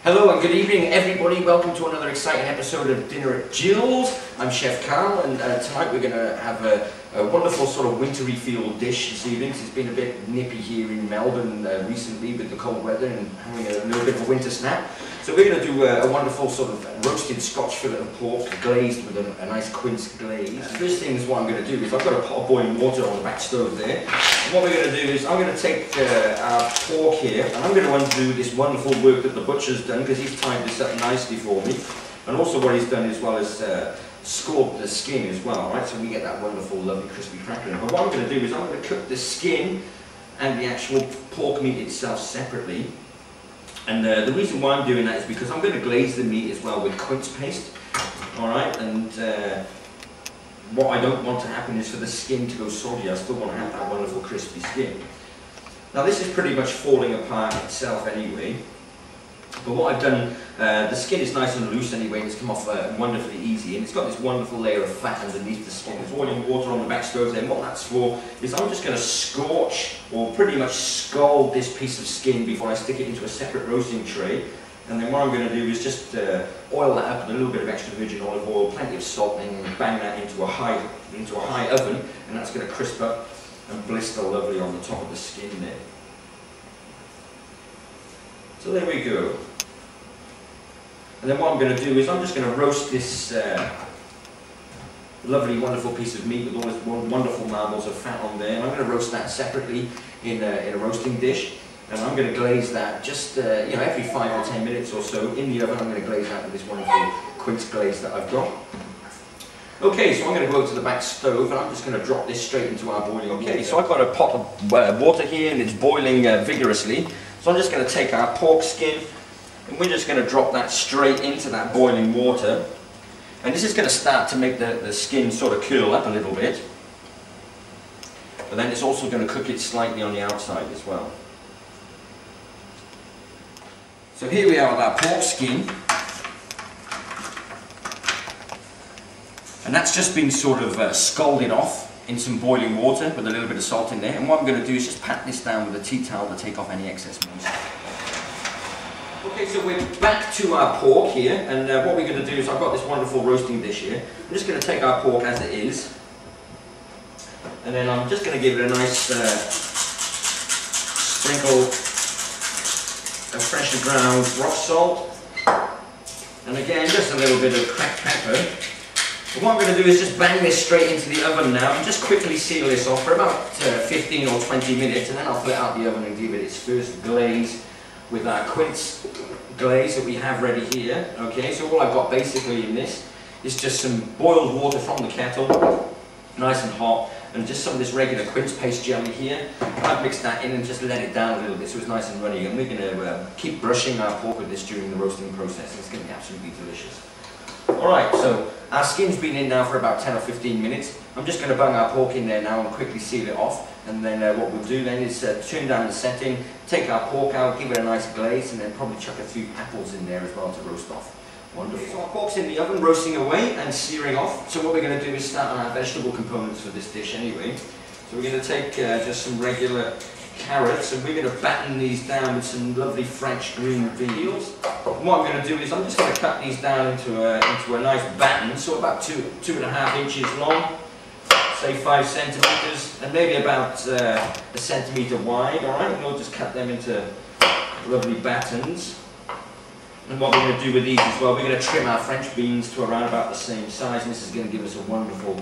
Hello and good evening everybody, welcome to another exciting episode of Dinner at Jill's. I'm Chef Karl and tonight we're going to have a wonderful sort of wintry feel dish this evening. It's been a bit nippy here in Melbourne recently with the cold weather and having a little bit of a winter snap. So we're going to do a wonderful sort of roasted Scotch fillet of pork glazed with a nice quince glaze. First thing is what I'm going to do is I've got a pot of boiling water on the back stove there. And what we're going to do is I'm going to take our pork here and I'm going to undo this wonderful work that the butcher's done because he's tied this up nicely for me. And also what he's done as well is scored the skin as well, right? So we get that wonderful, lovely, crispy crackling. But what I'm going to do is I'm going to cook the skin and the actual pork meat itself separately. And the reason why I'm doing that is because I'm going to glaze the meat as well with quince paste. Alright, and what I don't want to happen is for the skin to go soggy. I still want to have that wonderful crispy skin. Now this is pretty much falling apart itself anyway. But what I've done, the skin is nice and loose anyway, and it's come off wonderfully easy, and it's got this wonderful layer of fat underneath the skin. There's boiling water on the back stove there, and what that's for is I'm just going to scorch, or pretty much scald this piece of skin before I stick it into a separate roasting tray. And then what I'm going to do is just oil that up with a little bit of extra virgin olive oil, plenty of salt, and bang that into a high oven, and that's going to crisp up and blister lovely on the top of the skin there. So there we go. And then what I'm going to do is I'm just going to roast this lovely, wonderful piece of meat with all these wonderful marbles of fat on there. And I'm going to roast that separately in a roasting dish. And I'm going to glaze that just every 5 or 10 minutes or so in the oven. I'm going to glaze that with this wonderful quince glaze that I've got. Okay, so I'm going to go to the back stove and I'm just going to drop this straight into our boiling water. Okay, so I've got a pot of water here and it's boiling vigorously. So I'm just going to take our pork skin and we're just going to drop that straight into that boiling water. And this is going to start to make the skin sort of curl up a little bit. But then it's also going to cook it slightly on the outside as well. So here we are with our pork skin. And that's just been sort of scalded off in some boiling water with a little bit of salt in there. And what I'm going to do is just pat this down with a tea towel to take off any excess moisture. Okay, so we're back to our pork here, and what we're going to do is I've got this wonderful roasting dish here. I'm just going to take our pork as it is, and then I'm just going to give it a nice sprinkle of freshly ground rock salt, and again just a little bit of cracked pepper. And what I'm going to do is just bang this straight into the oven now and just quickly seal this off for about 15 or 20 minutes, and then I'll put it out the oven and give it its first glaze with our quince glaze that we have ready here. Okay, so all I've got basically in this is just some boiled water from the kettle, nice and hot, and just some of this regular quince paste jelly here. I've mixed that in and just let it down a little bit so it's nice and runny, and we're going to keep brushing our pork with this during the roasting process. It's going to be absolutely delicious. Alright, so our skin's been in now for about 10 or 15 minutes. I'm just going to bung our pork in there now and quickly seal it off. And then what we'll do then is turn down the setting, take our pork out, give it a nice glaze, and then probably chuck a few apples in there as well to roast off. Wonderful. So our pork's in the oven, roasting away and searing off. So what we're going to do is start on our vegetable components for this dish anyway. So we're going to take just some regular carrots, and we're going to batten these down with some lovely French green beans. And what I'm going to do is I'm just going to cut these down into a nice batten, so about 2.5 inches long, say 5 centimeters, and maybe about a centimeter wide. All right, and we'll just cut them into lovely battens. And what we're going to do with these as well, we're going to trim our French beans to around about the same size, and this is going to give us a wonderful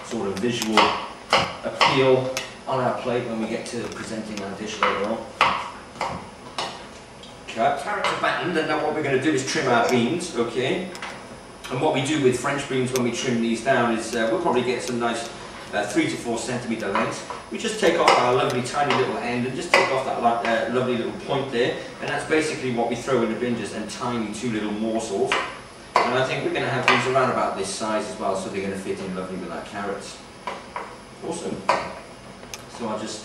sort of visual appeal on our plate when we get to presenting our dish later on. Carrots are battened, and now what we're going to do is trim our beans, okay? And what we do with French beans when we trim these down is we'll probably get some nice 3 to 4 centimeter lengths. We just take off our lovely tiny little end and just take off that lovely little point there, and that's basically what we throw in the bin, just and tiny 2 little morsels. And I think we're going to have these around about this size as well, so they're going to fit in lovely with our carrots. Awesome. So I'll just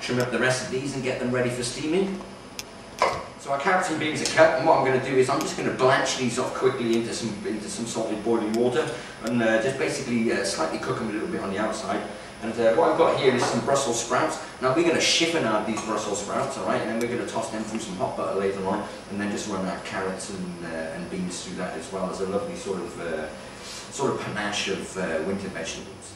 trim up the rest of these and get them ready for steaming. So our carrots and beans are cut, and what I'm going to do is I'm just going to blanch these off quickly into some salted boiling water, and just basically slightly cook them a little bit on the outside. And what I've got here is some Brussels sprouts. Now we're going to chiffonade these Brussels sprouts, alright, and then we're going to toss them through some hot butter later on, and then just run our carrots and beans through that as well as a lovely sort of panache of winter vegetables.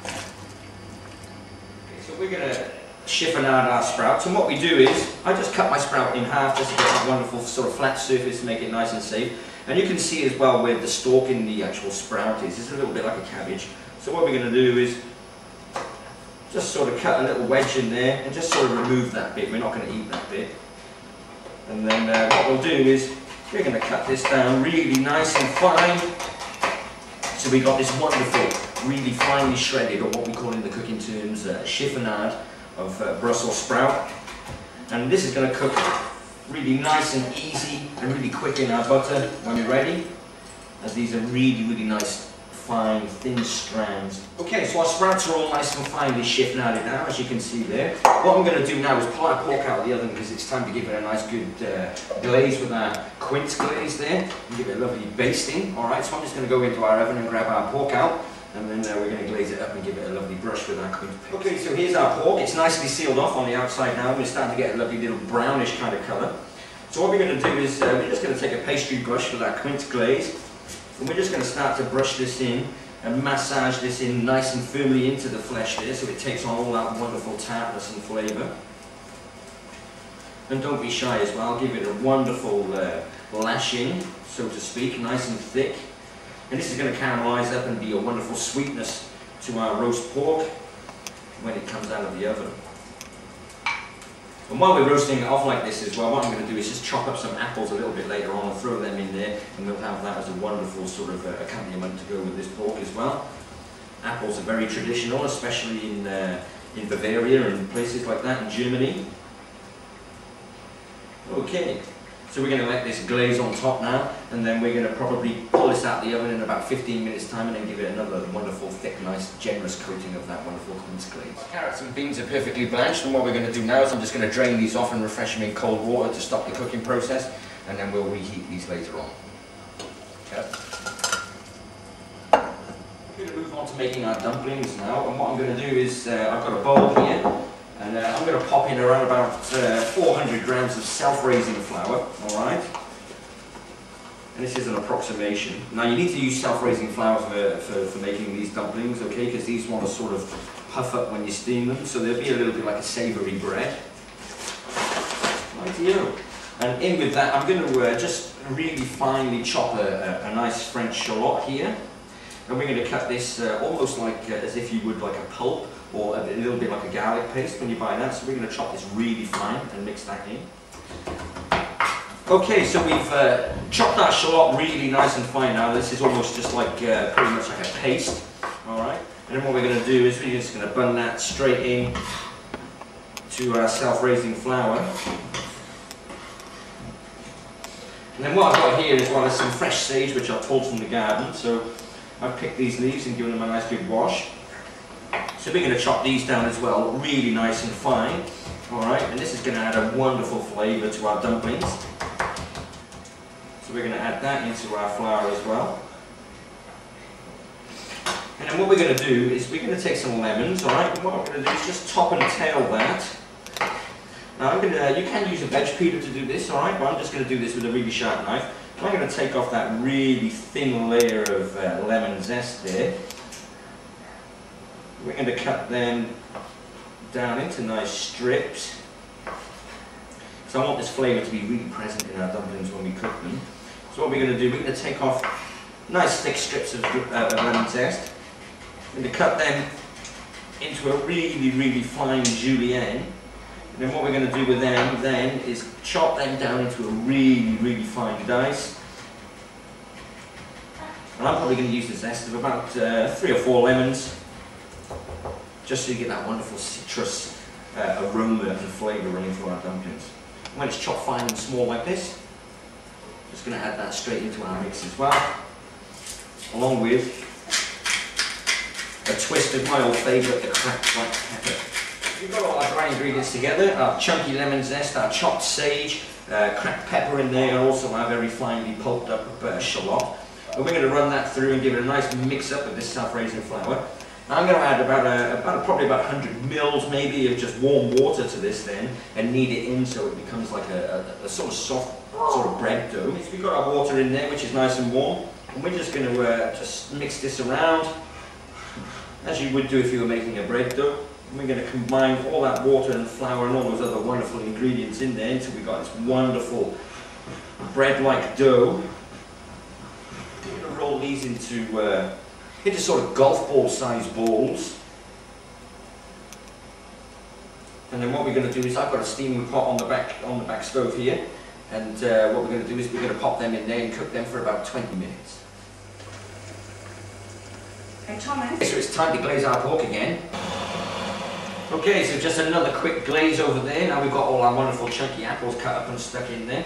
Okay, so we're going to chiffonade our sprouts, and what we do is, I just cut my sprout in half just to get that wonderful sort of flat surface to make it nice and safe. And you can see as well where the stalk in the actual sprout is. It's a little bit like a cabbage. So what we're going to do is just sort of cut a little wedge in there and just sort of remove that bit. We're not going to eat that bit. And then what we'll do is we're going to cut this down really nice and fine. So we got this wonderful, really finely shredded, or what we call in the cooking terms, chiffonade of Brussels sprout. And this is going to cook really nice and easy and really quick in our butter when we're ready, as these are really, really nice, fine, thin strands. Okay, so our sprouts are all nice and finely chiffonaded now, as you can see there. What I'm going to do now is pull our pork out of the oven because it's time to give it a nice good glaze with our quince glaze there, and give it a lovely basting. Alright, so I'm just going to go into our oven and grab our pork out, and then we're going to glaze it up and give it a lovely brush with our quince paste. Okay, so here's our pork. It's nicely sealed off on the outside now, and we're starting to get a lovely little brownish kind of colour. So what we're going to do is we're just going to take a pastry brush with our quince glaze, and we're just going to start to brush this in and massage this in nice and firmly into the flesh there, so it takes on all that wonderful tartness and flavour. And don't be shy as well, give it a wonderful lashing, so to speak, nice and thick. And this is going to caramelise up and be a wonderful sweetness to our roast pork when it comes out of the oven. And while we're roasting it off like this as well, what I'm going to do is just chop up some apples a little bit later on and throw them in there, and we'll have that as a wonderful sort of accompaniment to go with this pork as well. Apples are very traditional, especially in Bavaria and places like that, in Germany. Okay, so we're going to let this glaze on top now, and then we're going to probably pull this out of the oven in about 15 minutes time, and then give it another wonderful, thick, nice, generous coating of that wonderful quince glaze. Carrots and beans are perfectly blanched, and what we're going to do now is I'm just going to drain these off and refresh them in cold water to stop the cooking process, and then we'll reheat these later on. Okay. We're going to move on to making our dumplings now, and what I'm going to do is I've got a bowl here. And I'm going to pop in around about 400 grams of self-raising flour, alright? And this is an approximation. Now you need to use self-raising flour for making these dumplings, okay? Because these want to sort of puff up when you steam them, so they'll be a little bit like a savoury bread. Rightio. And in with that, I'm going to just really finely chop a nice French shallot here. And we're going to cut this almost like as if you would like a pulp, or a little bit like a garlic paste when you buy that. So we're going to chop this really fine and mix that in. Okay, so we've chopped our shallot really nice and fine now. This is almost just like pretty much like a paste. Alright, and then what we're going to do is we're just going to bun that straight in to our self-raising flour. And then what I've got here is is some fresh sage which I've pulled from the garden. So I've picked these leaves and given them a nice good wash. So we're going to chop these down as well, really nice and fine. Alright, and this is going to add a wonderful flavour to our dumplings. So we're going to add that into our flour as well. And then what we're going to do is we're going to take some lemons, alright, and what I'm going to do is just top and tail that. Now you can use a veg peeler to do this, alright, but I'm just going to do this with a really sharp knife. I'm going to take off that really thin layer of lemon zest there. We're going to cut them down into nice strips. So I want this flavour to be really present in our dumplings when we cook them. So what we're going to do, we're going to take off nice thick strips of lemon zest. We're going to cut them into a really, really fine julienne. And then what we're going to do with them then is chop them down into a really, really fine dice. And I'm probably going to use the zest of about 3 or 4 lemons, just so you get that wonderful citrus aroma and flavour running through our dumplings. When it's chopped fine and small like this, just going to add that straight into our mix as well, along with a twist of my old favourite, the cracked black pepper. We've got all our dry ingredients together, our chunky lemon zest, our chopped sage, cracked pepper in there, and also our very finely pulped up shallot. And we're going to run that through and give it a nice mix up with this self-raising flour. Now I'm going to add probably about 100 mils maybe of just warm water to this then, and knead it in so it becomes like a sort of soft sort of bread dough. So we've got our water in there, which is nice and warm, and we're just going to just mix this around as you would do if you were making a bread dough. And we're going to combine all that water and flour and all those other wonderful ingredients in there until we've got this wonderful bread-like dough. We're going to roll these into sort of golf ball sized balls. And then what we're going to do is, I've got a steaming pot on the back stove here, and what we're going to do is we're going to pop them in there and cook them for about 20 minutes. Okay, Thomas. So it's time to glaze our pork again. Okay, so just another quick glaze over there. Now we've got all our wonderful chunky apples cut up and stuck in there.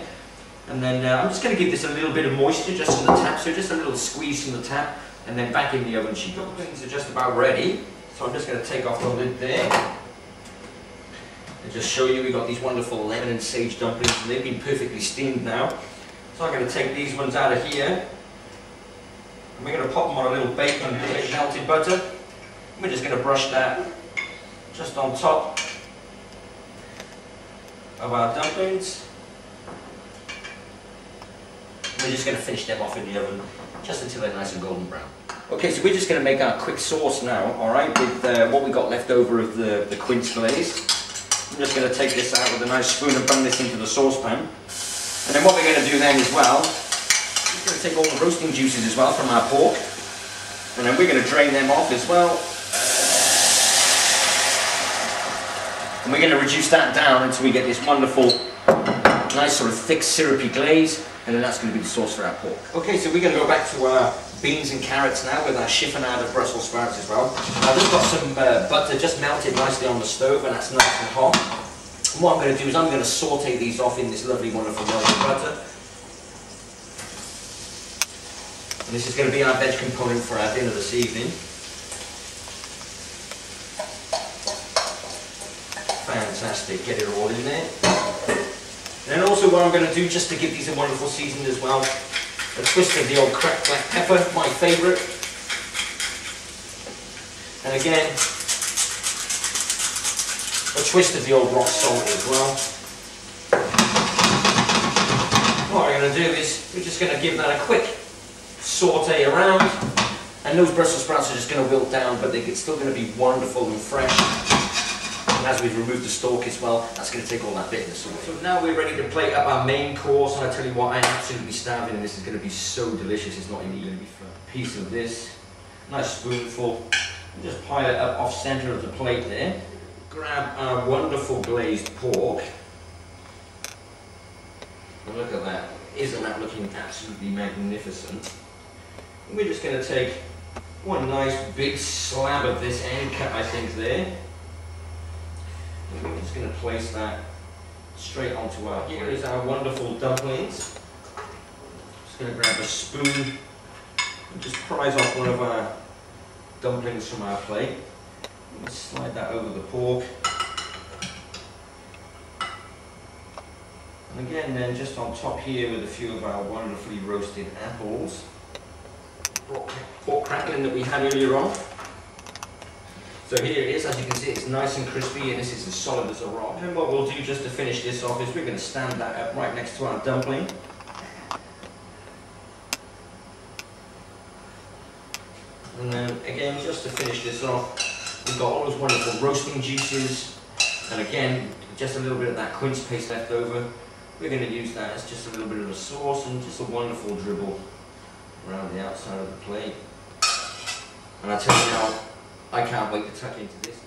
And then I'm just going to give this a little bit of moisture just from the tap, so just a little squeeze from the tap, and then back in the oven she goes. Things are just about ready, so I'm just going to take off the lid there. And just show you we've got these wonderful lemon and sage dumplings, and they've been perfectly steamed now. So I'm going to take these ones out of here, and we're going to pop them on a little bacon dish, melted butter. We're just going to brush that just on top of our dumplings. We're just going to finish them off in the oven just until they're nice and golden brown. Okay, so we're just going to make our quick sauce now, alright, with what we got left over of the quince glaze. I'm just going to take this out with a nice spoon and bung this into the saucepan. And then what we're going to do then as well, we're going to take all the roasting juices as well from our pork, and then we're going to drain them off as well. And we're going to reduce that down until we get this wonderful, nice sort of thick syrupy glaze, and then that's going to be the sauce for our pork. Okay, so we're going to go back to our beans and carrots now with our chiffonade of Brussels sprouts as well. I've just got some butter just melted nicely on the stove, and that's nice and hot. And what I'm going to do is I'm going to saute these off in this lovely, wonderful melted butter. And this is going to be our veg component for our dinner this evening. Fantastic, get it all in there. And then also what I'm going to do, just to give these a wonderful season as well, a twist of the old cracked black pepper, my favourite. And again, a twist of the old rock salt as well. What we're going to do is, we're just going to give that a quick saute around, and those Brussels sprouts are just going to wilt down, but they're still going to be wonderful and fresh. And as we've removed the stalk as well, that's going to take all that bitterness away. So now we're ready to plate up our main course, and I tell you what, I'm absolutely starving, and this is going to be so delicious. It's not even going to be fun. A piece of this, nice spoonful, and just pile it up off centre of the plate there. Grab our wonderful glazed pork, and look at that. Isn't that looking absolutely magnificent? And we're just going to take one nice big slab of this end cut, I think, there. And we're just going to place that straight onto our, here is our wonderful dumplings. Just going to grab a spoon and just prise off one of our dumplings from our plate. And slide that over the pork. And again then, just on top here with a few of our wonderfully roasted apples. Pork crackling that we had earlier on. So here it is, as you can see, it's nice and crispy, and this is as solid as a rock. And what we'll do just to finish this off is we're going to stand that up right next to our dumpling. And then again, just to finish this off, we've got all those wonderful roasting juices, and again, just a little bit of that quince paste left over. We're going to use that as just a little bit of a sauce and just a wonderful dribble around the outside of the plate. And I tell you now, I can't wait to tuck into this.